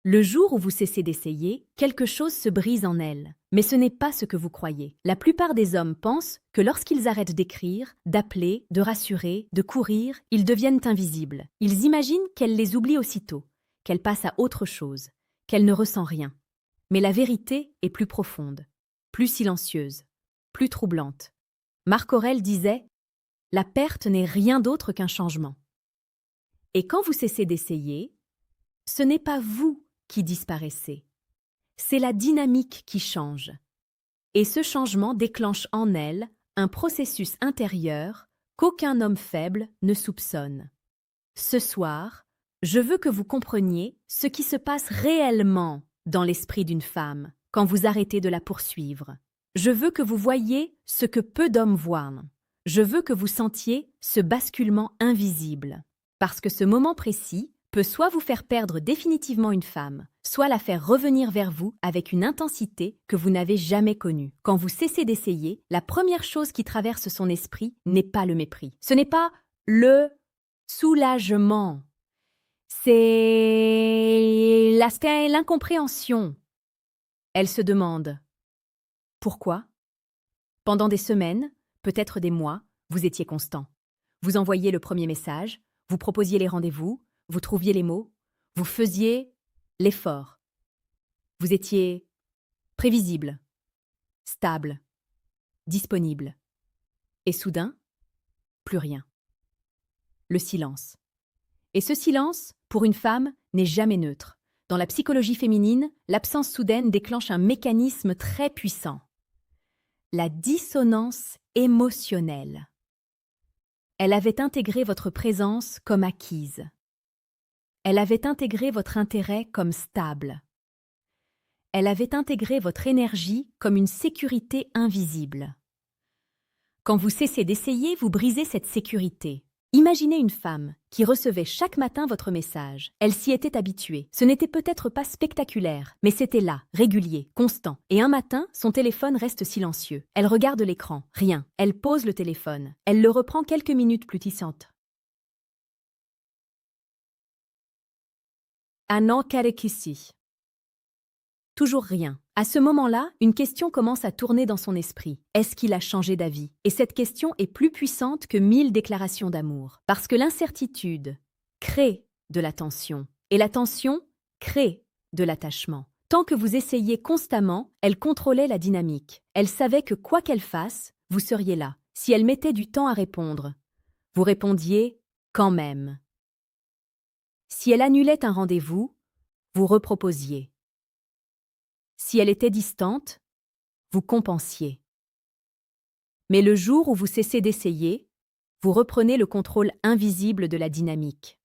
Le jour où vous cessez d'essayer, quelque chose se brise en elle. Mais ce n'est pas ce que vous croyez. La plupart des hommes pensent que lorsqu'ils arrêtent d'écrire, d'appeler, de rassurer, de courir, ils deviennent invisibles. Ils imaginent qu'elle les oublie aussitôt, qu'elle passe à autre chose, qu'elle ne ressent rien. Mais la vérité est plus profonde, plus silencieuse, plus troublante. Marc Aurèle disait « La perte n'est rien d'autre qu'un changement ». Et quand vous cessez d'essayer, ce n'est pas vous qui disparaissez. C'est la dynamique qui change. Et ce changement déclenche en elle un processus intérieur qu'aucun homme faible ne soupçonne. Ce soir, je veux que vous compreniez ce qui se passe réellement dans l'esprit d'une femme quand vous arrêtez de la poursuivre. Je veux que vous voyiez ce que peu d'hommes voient. Je veux que vous sentiez ce basculement invisible. Parce que ce moment précis peut soit vous faire perdre définitivement une femme, soit la faire revenir vers vous avec une intensité que vous n'avez jamais connue. Quand vous cessez d'essayer, la première chose qui traverse son esprit n'est pas le mépris. Ce n'est pas le soulagement. C'est l'incompréhension. Elle se demande « Pourquoi ?» Pendant des semaines, peut-être des mois, vous étiez constant. Vous envoyiez le premier message, vous proposiez les rendez-vous, vous trouviez les mots, vous faisiez l'effort. Vous étiez prévisible, stable, disponible. Et soudain, plus rien. Le silence. Et ce silence, pour une femme, n'est jamais neutre. Dans la psychologie féminine, l'absence soudaine déclenche un mécanisme très puissant. La dissonance émotionnelle. Elle avait intégré votre présence comme acquise. Elle avait intégré votre intérêt comme stable. Elle avait intégré votre énergie comme une sécurité invisible. Quand vous cessez d'essayer, vous brisez cette sécurité. Imaginez une femme qui recevait chaque matin votre message. Elle s'y était habituée. Ce n'était peut-être pas spectaculaire, mais c'était là, régulier, constant. Et un matin, son téléphone reste silencieux. Elle regarde l'écran. Rien. Elle pose le téléphone. Elle le reprend quelques minutes plus tissantes. Un encadre ici. Toujours rien. À ce moment-là, une question commence à tourner dans son esprit. Est-ce qu'il a changé d'avis? Et cette question est plus puissante que 1000 déclarations d'amour. Parce que l'incertitude crée de la tension. Et la tension crée de l'attachement. Tant que vous essayez constamment, elle contrôlait la dynamique. Elle savait que quoi qu'elle fasse, vous seriez là. Si elle mettait du temps à répondre, vous répondiez quand même. Si elle annulait un rendez-vous, vous reproposiez. Si elle était distante, vous compensiez. Mais le jour où vous cessez d'essayer, vous reprenez le contrôle invisible de la dynamique.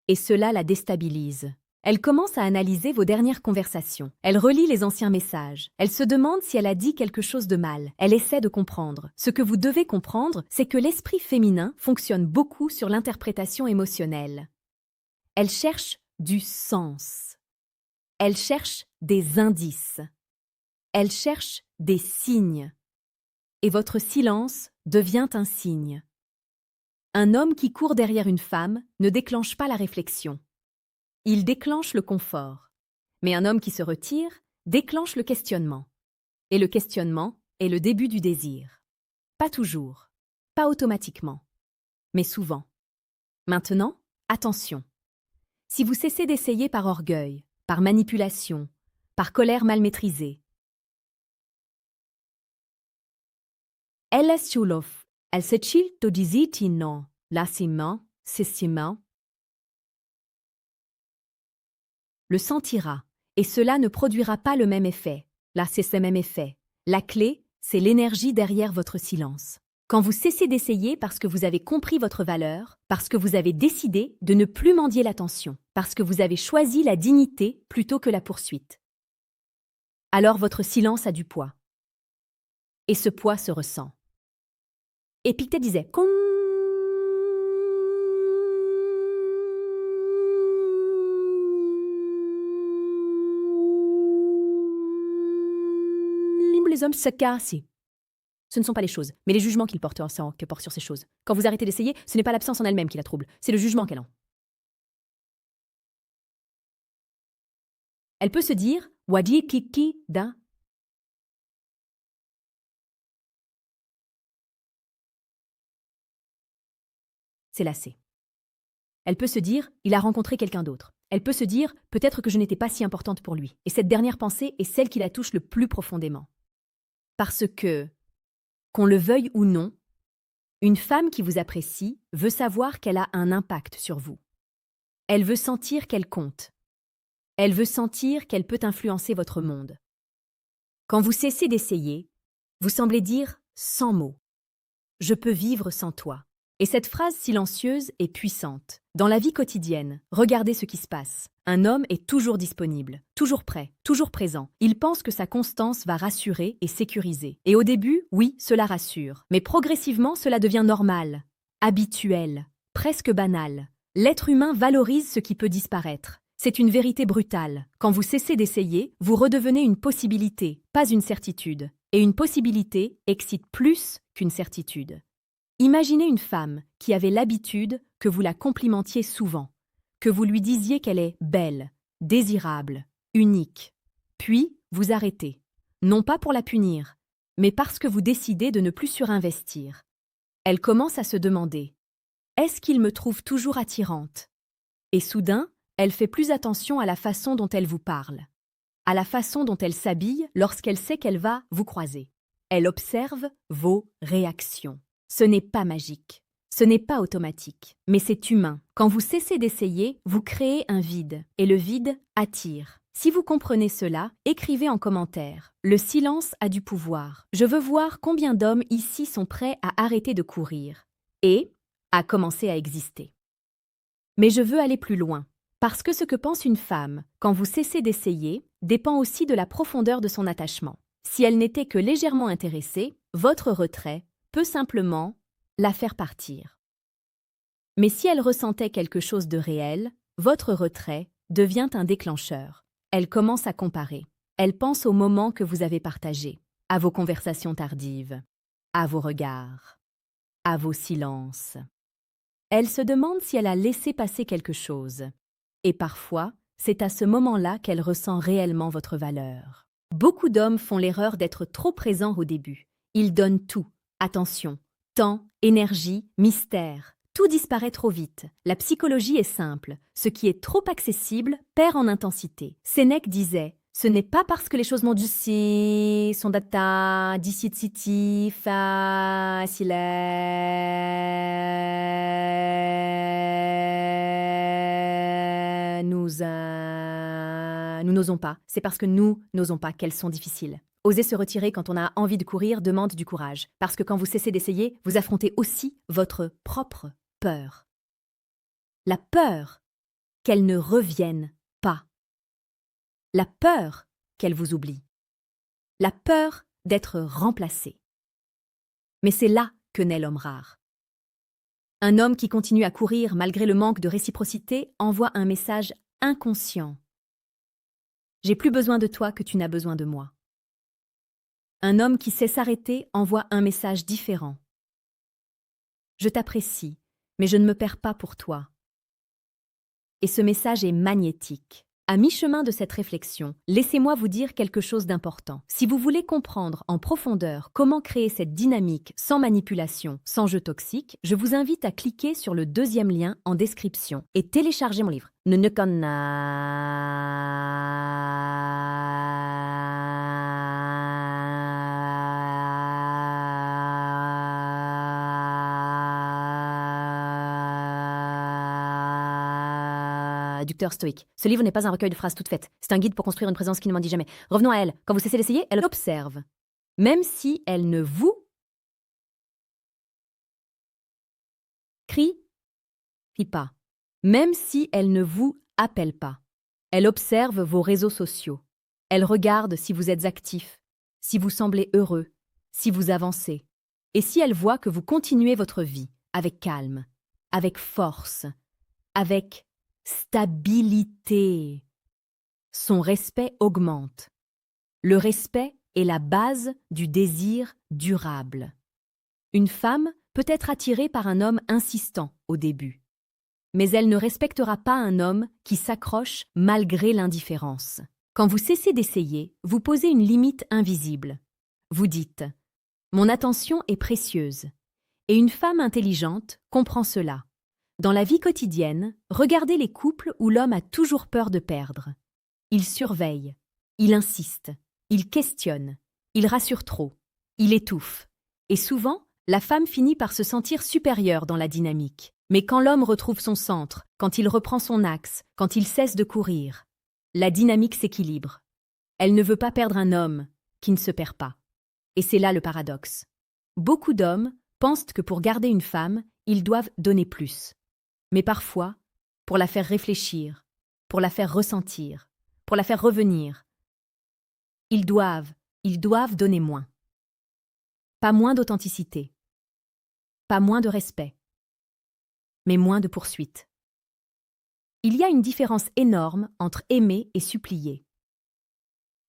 Et cela la déstabilise. Elle commence à analyser vos dernières conversations. Elle relit les anciens messages. Elle se demande si elle a dit quelque chose de mal. Elle essaie de comprendre. Ce que vous devez comprendre, c'est que l'esprit féminin fonctionne beaucoup sur l'interprétation émotionnelle. Elle cherche du sens. Elle cherche des indices. Elle cherche des signes. Et votre silence devient un signe. Un homme qui court derrière une femme ne déclenche pas la réflexion. Il déclenche le confort. Mais un homme qui se retire déclenche le questionnement. Et le questionnement est le début du désir. Pas toujours, pas automatiquement, mais souvent. Maintenant, attention. Si vous cessez d'essayer par orgueil, par manipulation, par colère mal maîtrisée, elle est sur l'offre. Elle se chill to diziti non, lassiment, cessiment. Le sentira, et cela ne produira pas le même effet. Là, c'est ce même effet. La clé, c'est l'énergie derrière votre silence. Quand vous cessez d'essayer parce que vous avez compris votre valeur, parce que vous avez décidé de ne plus mendier l'attention, parce que vous avez choisi la dignité plutôt que la poursuite, alors votre silence a du poids. Et ce poids se ressent. Épictète disait les hommes se cassent. Ce ne sont pas les choses, mais les jugements qu'ils portent sur ces choses. Quand vous arrêtez d'essayer, ce n'est pas l'absence en elle-même qui la trouble, c'est le jugement qu'elle en. Elle peut se dire Wadi Kiki da. C'est lassé. Elle peut se dire il a rencontré quelqu'un d'autre. Elle peut se dire peut-être que je n'étais pas si importante pour lui. Et cette dernière pensée est celle qui la touche le plus profondément. Parce que, qu'on le veuille ou non, une femme qui vous apprécie veut savoir qu'elle a un impact sur vous. Elle veut sentir qu'elle compte. Elle veut sentir qu'elle peut influencer votre monde. Quand vous cessez d'essayer, vous semblez dire sans mots « Je peux vivre sans toi ». Et cette phrase silencieuse est puissante. Dans la vie quotidienne, regardez ce qui se passe. Un homme est toujours disponible, toujours prêt, toujours présent. Il pense que sa constance va rassurer et sécuriser. Et au début, oui, cela rassure. Mais progressivement, cela devient normal, habituel, presque banal. L'être humain valorise ce qui peut disparaître. C'est une vérité brutale. Quand vous cessez d'essayer, vous redevenez une possibilité, pas une certitude. Et une possibilité excite plus qu'une certitude. Imaginez une femme qui avait l'habitude que vous la complimentiez souvent, que vous lui disiez qu'elle est belle, désirable, unique. Puis, vous arrêtez. Non pas pour la punir, mais parce que vous décidez de ne plus surinvestir. Elle commence à se demander « Est-ce qu'il me trouve toujours attirante ?» Et soudain, elle fait plus attention à la façon dont elle vous parle, à la façon dont elle s'habille lorsqu'elle sait qu'elle va vous croiser. Elle observe vos réactions. Ce n'est pas magique, ce n'est pas automatique, mais c'est humain. Quand vous cessez d'essayer, vous créez un vide, et le vide attire. Si vous comprenez cela, écrivez en commentaire. Le silence a du pouvoir. Je veux voir combien d'hommes ici sont prêts à arrêter de courir et à commencer à exister. Mais je veux aller plus loin, parce que ce que pense une femme, quand vous cessez d'essayer, dépend aussi de la profondeur de son attachement. Si elle n'était que légèrement intéressée, votre retrait peut simplement la faire partir. Mais si elle ressentait quelque chose de réel, votre retrait devient un déclencheur. Elle commence à comparer. Elle pense aux moments que vous avez partagés, à vos conversations tardives, à vos regards, à vos silences. Elle se demande si elle a laissé passer quelque chose. Et parfois, c'est à ce moment-là qu'elle ressent réellement votre valeur. Beaucoup d'hommes font l'erreur d'être trop présents au début. Ils donnent tout. Attention, temps, énergie, mystère. Tout disparaît trop vite. La psychologie est simple. Ce qui est trop accessible perd en intensité. Sénèque disait « Ce n'est pas parce que les choses m'ont sont data, diciti, facile, nous n'osons pas. C'est parce que nous n'osons pas qu'elles sont difficiles. » Oser se retirer quand on a envie de courir demande du courage, parce que quand vous cessez d'essayer, vous affrontez aussi votre propre peur. La peur qu'elle ne revienne pas. La peur qu'elle vous oublie. La peur d'être remplacé. Mais c'est là que naît l'homme rare. Un homme qui continue à courir malgré le manque de réciprocité envoie un message inconscient. J'ai plus besoin de toi que tu n'as besoin de moi. Un homme qui sait s'arrêter envoie un message différent. Je t'apprécie, mais je ne me perds pas pour toi. Et ce message est magnétique. À mi-chemin de cette réflexion, laissez-moi vous dire quelque chose d'important. Si vous voulez comprendre en profondeur comment créer cette dynamique sans manipulation, sans jeu toxique, je vous invite à cliquer sur le deuxième lien en description et télécharger mon livre. Réducteur stoïque. Ce livre n'est pas un recueil de phrases toutes faites. C'est un guide pour construire une présence qui ne m'en dit jamais. Revenons à elle. Quand vous cessez d'essayer, elle observe. Même si elle ne vous crie pas. Même si elle ne vous appelle pas. Elle observe vos réseaux sociaux. Elle regarde si vous êtes actif, si vous semblez heureux, si vous avancez. Et si elle voit que vous continuez votre vie avec calme, avec force, avec stabilité. Son respect augmente. Le respect est la base du désir durable. Une femme peut être attirée par un homme insistant au début, mais elle ne respectera pas un homme qui s'accroche malgré l'indifférence. Quand vous cessez d'essayer, vous posez une limite invisible. Vous dites « Mon attention est précieuse ». Et une femme intelligente comprend cela. Dans la vie quotidienne, regardez les couples où l'homme a toujours peur de perdre. Il surveille, il insiste, il questionne, il rassure trop, il étouffe. Et souvent, la femme finit par se sentir supérieure dans la dynamique. Mais quand l'homme retrouve son centre, quand il reprend son axe, quand il cesse de courir, la dynamique s'équilibre. Elle ne veut pas perdre un homme qui ne se perd pas. Et c'est là le paradoxe. Beaucoup d'hommes pensent que pour garder une femme, ils doivent donner plus. Mais parfois, pour la faire réfléchir, pour la faire ressentir, pour la faire revenir, ils doivent donner moins. Pas moins d'authenticité, pas moins de respect, mais moins de poursuite. Il y a une différence énorme entre aimer et supplier.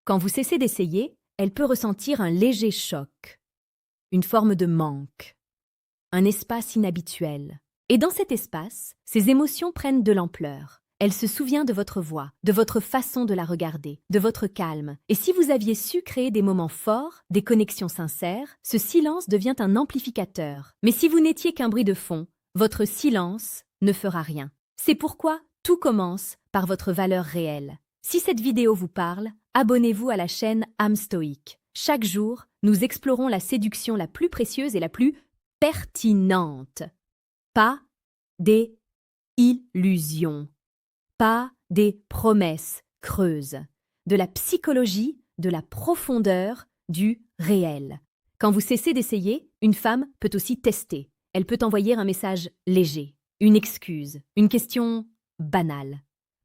Quand vous cessez d'essayer, elle peut ressentir un léger choc, une forme de manque, un espace inhabituel. Et dans cet espace, ses émotions prennent de l'ampleur. Elle se souvient de votre voix, de votre façon de la regarder, de votre calme. Et si vous aviez su créer des moments forts, des connexions sincères, ce silence devient un amplificateur. Mais si vous n'étiez qu'un bruit de fond, votre silence ne fera rien. C'est pourquoi tout commence par votre valeur réelle. Si cette vidéo vous parle, abonnez-vous à la chaîne âme stoïque. Chaque jour, nous explorons la séduction la plus précieuse et la plus pertinente. Pas des illusions, pas des promesses creuses, de la psychologie, de la profondeur, du réel. Quand vous cessez d'essayer, une femme peut aussi tester. Elle peut envoyer un message léger, une excuse, une question banale.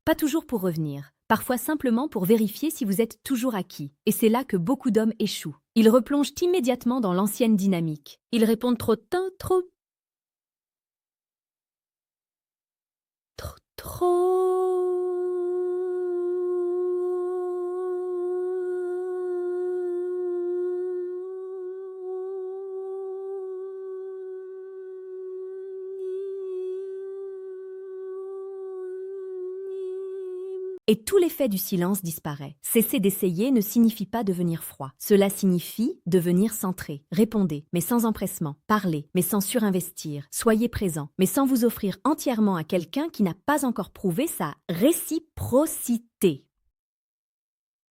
Pas toujours pour revenir, parfois simplement pour vérifier si vous êtes toujours acquis. Et c'est là que beaucoup d'hommes échouent. Ils replongent immédiatement dans l'ancienne dynamique. Ils répondent trop. Et tout l'effet du silence disparaît. Cesser d'essayer ne signifie pas devenir froid. Cela signifie devenir centré. Répondez, mais sans empressement. Parlez, mais sans surinvestir. Soyez présent, mais sans vous offrir entièrement à quelqu'un qui n'a pas encore prouvé sa réciprocité.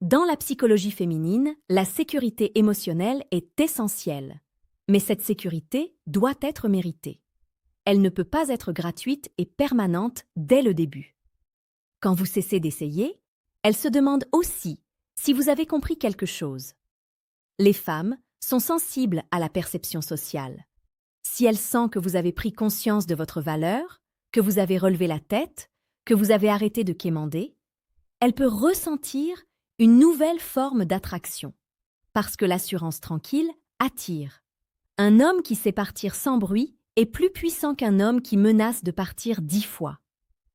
Dans la psychologie féminine, la sécurité émotionnelle est essentielle. Mais cette sécurité doit être méritée. Elle ne peut pas être gratuite et permanente dès le début. Quand vous cessez d'essayer, elle se demande aussi si vous avez compris quelque chose. Les femmes sont sensibles à la perception sociale. Si elle sent que vous avez pris conscience de votre valeur, que vous avez relevé la tête, que vous avez arrêté de quémander, elle peut ressentir une nouvelle forme d'attraction. Parce que l'assurance tranquille attire. Un homme qui sait partir sans bruit est plus puissant qu'un homme qui menace de partir 10 fois.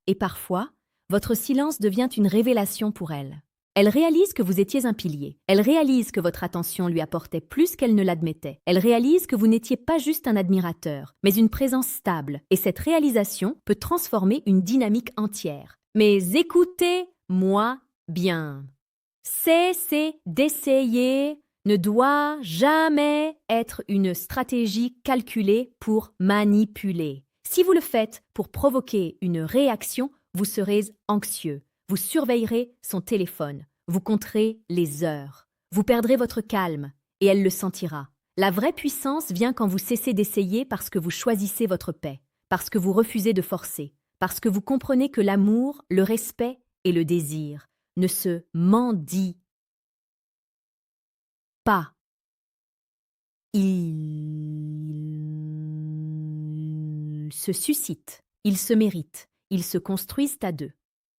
Et parfois, votre silence devient une révélation pour elle. Elle réalise que vous étiez un pilier. Elle réalise que votre attention lui apportait plus qu'elle ne l'admettait. Elle réalise que vous n'étiez pas juste un admirateur, mais une présence stable. Et cette réalisation peut transformer une dynamique entière. Mais écoutez-moi bien. Cesser d'essayer ne doit jamais être une stratégie calculée pour manipuler. Si vous le faites pour provoquer une réaction, vous serez anxieux, vous surveillerez son téléphone, vous compterez les heures, vous perdrez votre calme et elle le sentira. La vraie puissance vient quand vous cessez d'essayer parce que vous choisissez votre paix, parce que vous refusez de forcer, parce que vous comprenez que l'amour, le respect et le désir ne se mendient pas. Ils se suscitent, ils se méritent. Ils se construisent à deux.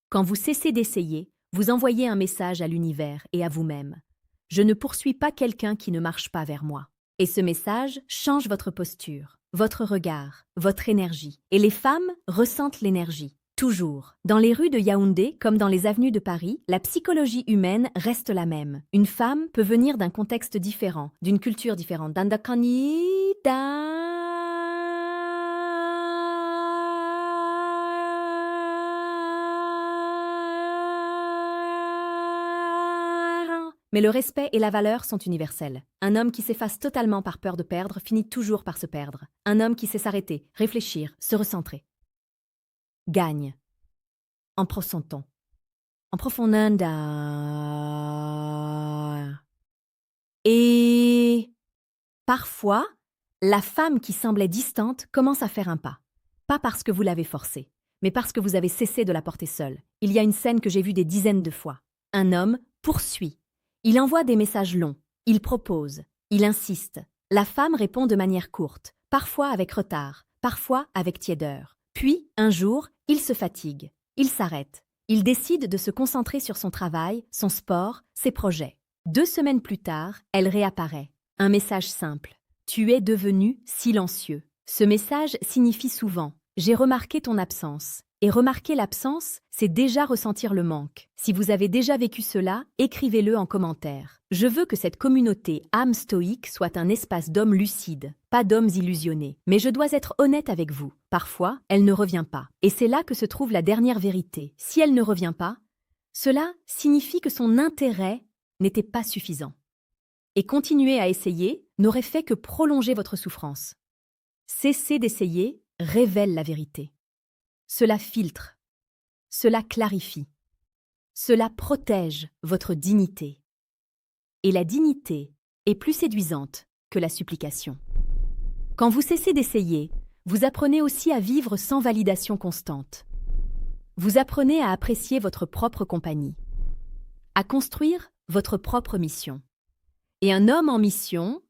Quand vous cessez d'essayer, vous envoyez un message à l'univers et à vous-même. Je ne poursuis pas quelqu'un qui ne marche pas vers moi. Et ce message change votre posture, votre regard, votre énergie. Et les femmes ressentent l'énergie. Toujours. Dans les rues de Yaoundé, comme dans les avenues de Paris, la psychologie humaine reste la même. Une femme peut venir d'un contexte différent, d'une culture différente. Mais le respect et la valeur sont universels. Un homme qui s'efface totalement par peur de perdre finit toujours par se perdre. Un homme qui sait s'arrêter, réfléchir, se recentrer, gagne. En profondeur. En profondeur. Et parfois, la femme qui semblait distante commence à faire un pas. Pas parce que vous l'avez forcée, mais parce que vous avez cessé de la porter seule. Il y a une scène que j'ai vue des dizaines de fois. Un homme poursuit. Il envoie des messages longs. Il propose. Il insiste. La femme répond de manière courte, parfois avec retard, parfois avec tiédeur. Puis, un jour, il se fatigue. Il s'arrête. Il décide de se concentrer sur son travail, son sport, ses projets. 2 semaines plus tard, elle réapparaît. Un message simple. Tu es devenu silencieux. Ce message signifie souvent « J'ai remarqué ton absence ». Et remarquer l'absence, c'est déjà ressentir le manque. Si vous avez déjà vécu cela, écrivez-le en commentaire. Je veux que cette communauté âme stoïque soit un espace d'hommes lucides, pas d'hommes illusionnés. Mais je dois être honnête avec vous. Parfois, elle ne revient pas. Et c'est là que se trouve la dernière vérité. Si elle ne revient pas, cela signifie que son intérêt n'était pas suffisant. Et continuer à essayer n'aurait fait que prolonger votre souffrance. Cesser d'essayer révèle la vérité. Cela filtre, cela clarifie, cela protège votre dignité. Et la dignité est plus séduisante que la supplication. Quand vous cessez d'essayer, vous apprenez aussi à vivre sans validation constante. Vous apprenez à apprécier votre propre compagnie, à construire votre propre mission. Et un homme en mission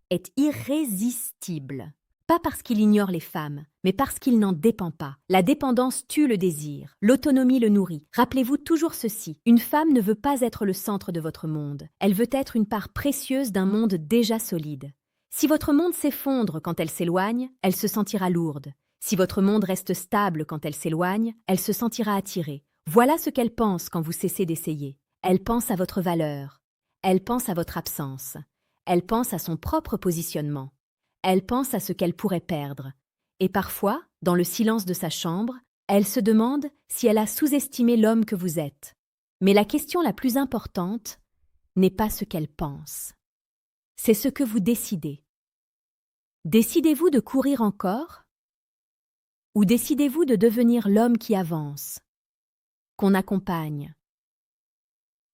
est irrésistible. Pas parce qu'il ignore les femmes, mais parce qu'il n'en dépend pas. La dépendance tue le désir, l'autonomie le nourrit. Rappelez-vous toujours ceci, une femme ne veut pas être le centre de votre monde. Elle veut être une part précieuse d'un monde déjà solide. Si votre monde s'effondre quand elle s'éloigne, elle se sentira lourde. Si votre monde reste stable quand elle s'éloigne, elle se sentira attirée. Voilà ce qu'elle pense quand vous cessez d'essayer. Elle pense à votre valeur. Elle pense à votre absence. Elle pense à son propre positionnement. Elle pense à ce qu'elle pourrait perdre. Et parfois, dans le silence de sa chambre, elle se demande si elle a sous-estimé l'homme que vous êtes. Mais la question la plus importante n'est pas ce qu'elle pense. C'est ce que vous décidez. Décidez-vous de courir encore? Ou décidez-vous de devenir l'homme qui avance, qu'on accompagne,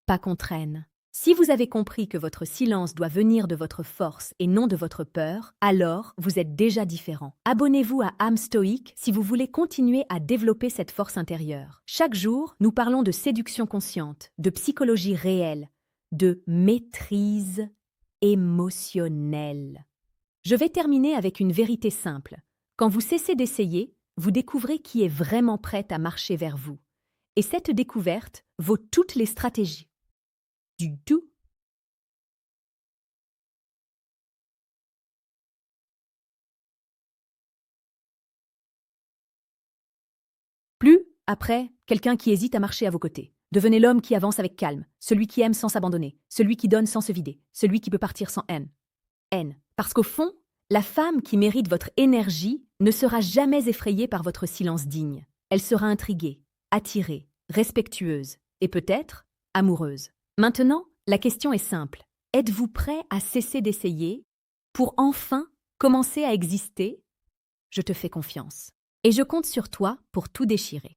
pas qu'on traîne? Si vous avez compris que votre silence doit venir de votre force et non de votre peur, alors vous êtes déjà différent. Abonnez-vous à âme stoïque si vous voulez continuer à développer cette force intérieure. Chaque jour, nous parlons de séduction consciente, de psychologie réelle, de maîtrise émotionnelle. Je vais terminer avec une vérité simple. Quand vous cessez d'essayer, vous découvrez qui est vraiment prêt à marcher vers vous. Et cette découverte vaut toutes les stratégies. Du tout. Plus, après, quelqu'un qui hésite à marcher à vos côtés. Devenez l'homme qui avance avec calme, celui qui aime sans s'abandonner, celui qui donne sans se vider, celui qui peut partir sans haine. Haine. Parce qu'au fond, la femme qui mérite votre énergie ne sera jamais effrayée par votre silence digne. Elle sera intriguée, attirée, respectueuse et peut-être amoureuse. Maintenant, la question est simple. Êtes-vous prêt à cesser d'essayer pour enfin commencer à exister? Je te fais confiance. Et je compte sur toi pour tout déchirer.